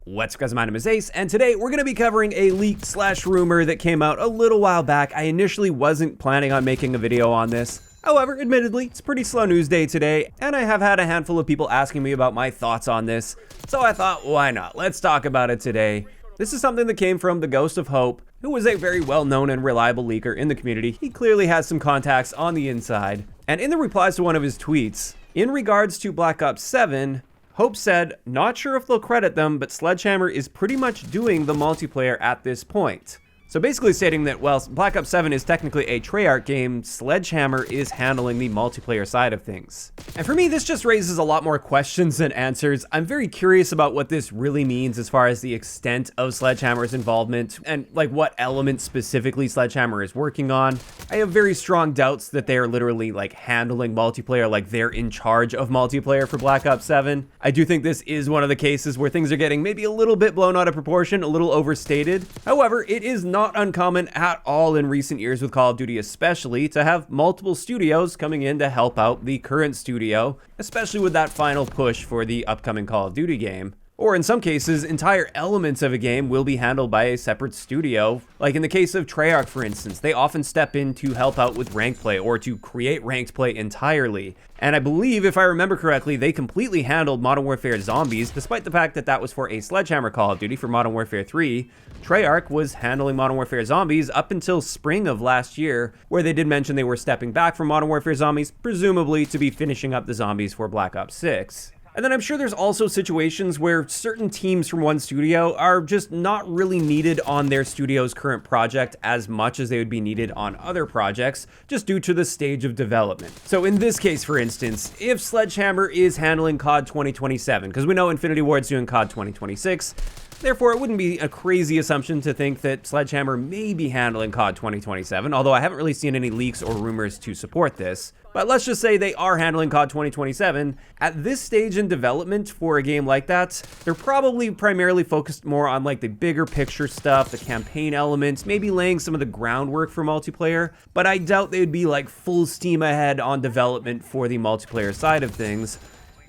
What's up guys, my name is Ace, and today we're going to be covering a leak slash rumor that came out a little while back. I initially wasn't planning on making a video on this. However, admittedly, it's a pretty slow news day today, and I have had a handful of people asking me about my thoughts on this, so I thought, why not? Let's talk about it today. This is something that came from the Ghost of Hope, who was a very well-known and reliable leaker in the community. He clearly has some contacts on the inside, and in the replies to one of his tweets, in regards to Black Ops 7, Hope said, not sure if they'll credit them, but Sledgehammer is pretty much doing the multiplayer at this point. So basically stating that, while Black Ops 7 is technically a Treyarch game, Sledgehammer is handling the multiplayer side of things. And for me, this just raises a lot more questions than answers. I'm very curious about what this really means as far as the extent of Sledgehammer's involvement and like what elements specifically Sledgehammer is working on. I have very strong doubts that they are literally like handling multiplayer, like they're in charge of multiplayer for Black Ops 7. I do think this is one of the cases where things are getting maybe a little bit blown out of proportion, a little overstated. However, it is not uncommon at all in recent years with Call of Duty especially to have multiple studios coming in to help out the current studio, especially with that final push for the upcoming Call of Duty game. Or in some cases, entire elements of a game will be handled by a separate studio. Like in the case of Treyarch, for instance, they often step in to help out with ranked play or to create ranked play entirely. And I believe, if I remember correctly, they completely handled Modern Warfare Zombies, despite the fact that that was for a Sledgehammer Call of Duty for Modern Warfare 3. Treyarch was handling Modern Warfare Zombies up until spring of last year, where they did mention they were stepping back from Modern Warfare Zombies, presumably to be finishing up the zombies for Black Ops 6. And then I'm sure there's also situations where certain teams from one studio are just not really needed on their studio's current project as much as they would be needed on other projects, just due to the stage of development. So in this case, for instance, if Sledgehammer is handling COD 2027, because we know Infinity Ward's doing COD 2026, therefore, it wouldn't be a crazy assumption to think that Sledgehammer may be handling COD 2027, although I haven't really seen any leaks or rumors to support this. But let's just say they are handling COD 2027. At this stage in development for a game like that, they're probably primarily focused more on like the bigger picture stuff, the campaign elements, maybe laying some of the groundwork for multiplayer, but I doubt they'd be like full steam ahead on development for the multiplayer side of things.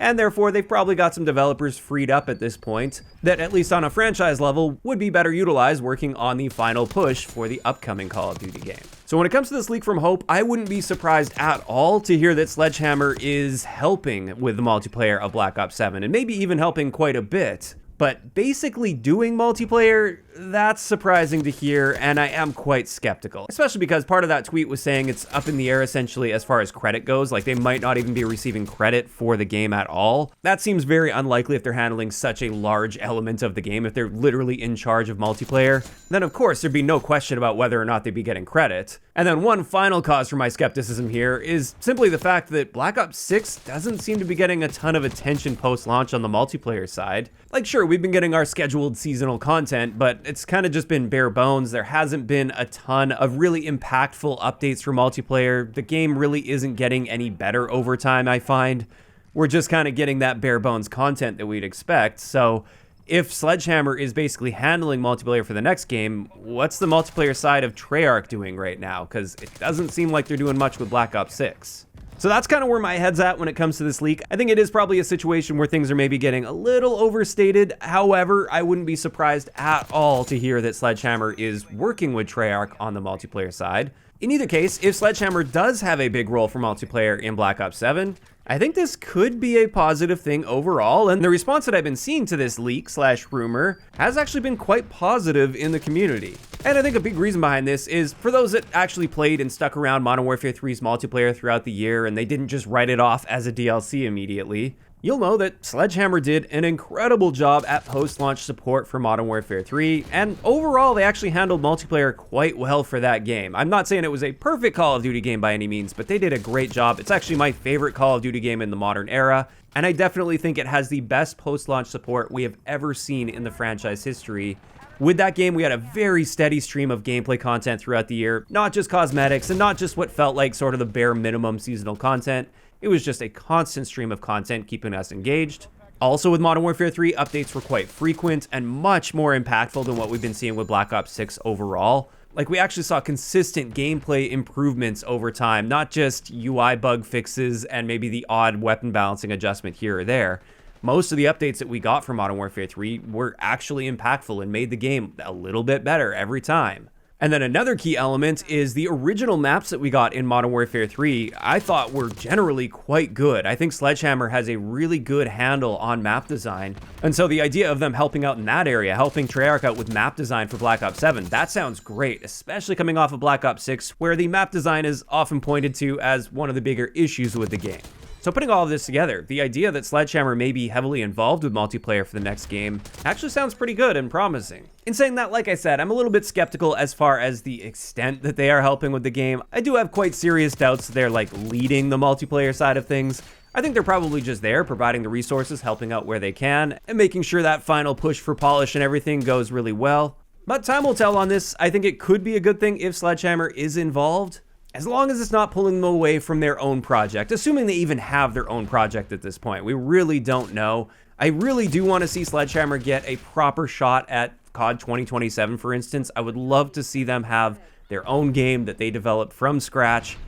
And therefore, they've probably got some developers freed up at this point that, at least on a franchise level, would be better utilized working on the final push for the upcoming Call of Duty game. So when it comes to this leak from Hope, I wouldn't be surprised at all to hear that Sledgehammer is helping with the multiplayer of Black Ops 7, and maybe even helping quite a bit. But basically doing multiplayer, that's surprising to hear, and I am quite skeptical. Especially because part of that tweet was saying it's up in the air essentially as far as credit goes, like they might not even be receiving credit for the game at all. That seems very unlikely if they're handling such a large element of the game, if they're literally in charge of multiplayer. Then of course there'd be no question about whether or not they'd be getting credit. And then one final cause for my skepticism here is simply the fact that Black Ops 6 doesn't seem to be getting a ton of attention post-launch on the multiplayer side. Like sure, we've been getting our scheduled seasonal content, but it's kind of just been bare bones. There hasn't been a ton of really impactful updates for multiplayer. The game really isn't getting any better over time, I find. We're just kind of getting that bare bones content that we'd expect. So if Sledgehammer is basically handling multiplayer for the next game, what's the multiplayer side of Treyarch doing right now? Because it doesn't seem like they're doing much with Black Ops 6. So that's kind of where my head's at when it comes to this leak. I think it is probably a situation where things are maybe getting a little overstated. However, I wouldn't be surprised at all to hear that Sledgehammer is working with Treyarch on the multiplayer side. In either case, if Sledgehammer does have a big role for multiplayer in Black Ops 7, I think this could be a positive thing overall, and the response that I've been seeing to this leak slash rumor has actually been quite positive in the community. And I think a big reason behind this is for those that actually played and stuck around Modern Warfare 3's multiplayer throughout the year and they didn't just write it off as a DLC immediately, you'll know that Sledgehammer did an incredible job at post-launch support for Modern Warfare 3, and overall they actually handled multiplayer quite well for that game. I'm not saying it was a perfect Call of Duty game by any means, but they did a great job. It's actually my favorite Call of Duty game in the modern era, and I definitely think it has the best post-launch support we have ever seen in the franchise history. With that game, we had a very steady stream of gameplay content throughout the year, not just cosmetics and not just what felt like sort of the bare minimum seasonal content. It was just a constant stream of content keeping us engaged. Also with Modern Warfare 3, updates were quite frequent and much more impactful than what we've been seeing with Black Ops 6 overall. Like, we actually saw consistent gameplay improvements over time, not just UI bug fixes and maybe the odd weapon balancing adjustment here or there. Most of the updates that we got from Modern Warfare 3 were actually impactful and made the game a little bit better every time. And then another key element is the original maps that we got in Modern Warfare 3, I thought were generally quite good. I think Sledgehammer has a really good handle on map design. And so the idea of them helping out in that area, helping Treyarch out with map design for Black Ops 7, that sounds great, especially coming off of Black Ops 6, where the map design is often pointed to as one of the bigger issues with the game. So putting all of this together, the idea that Sledgehammer may be heavily involved with multiplayer for the next game actually sounds pretty good and promising. In saying that, like I said, I'm a little bit skeptical as far as the extent that they are helping with the game. I do have quite serious doubts that they're like leading the multiplayer side of things. I think they're probably just there, providing the resources, helping out where they can, and making sure that final push for polish and everything goes really well. But time will tell on this. I think it could be a good thing if Sledgehammer is involved, as long as it's not pulling them away from their own project, assuming they even have their own project at this point. We really don't know. I really do want to see Sledgehammer get a proper shot at COD 2027, for instance. I would love to see them have their own game that they developed from scratch,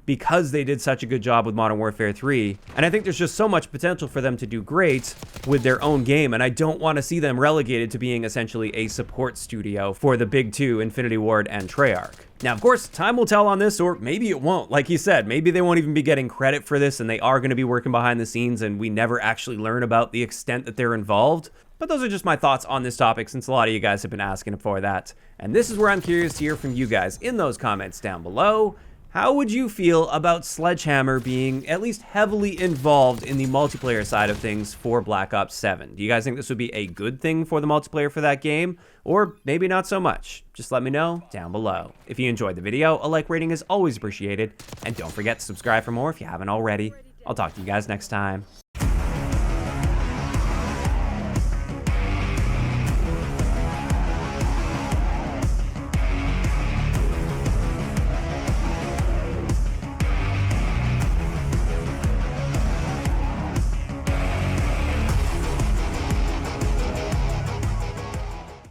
because they did such a good job with Modern Warfare 3. And I think there's just so much potential for them to do great with their own game, and I don't want to see them relegated to being essentially a support studio for the big two, Infinity Ward and Treyarch. Now, of course, time will tell on this, or maybe it won't. Like you said, maybe they won't even be getting credit for this, and they are going to be working behind the scenes, and we never actually learn about the extent that they're involved. But those are just my thoughts on this topic, since a lot of you guys have been asking for that. And this is where I'm curious to hear from you guys in those comments down below. How would you feel about Sledgehammer being at least heavily involved in the multiplayer side of things for Black Ops 7? Do you guys think this would be a good thing for the multiplayer for that game? Or maybe not so much? Just let me know down below. If you enjoyed the video, a like rating is always appreciated. And don't forget to subscribe for more if you haven't already. I'll talk to you guys next time.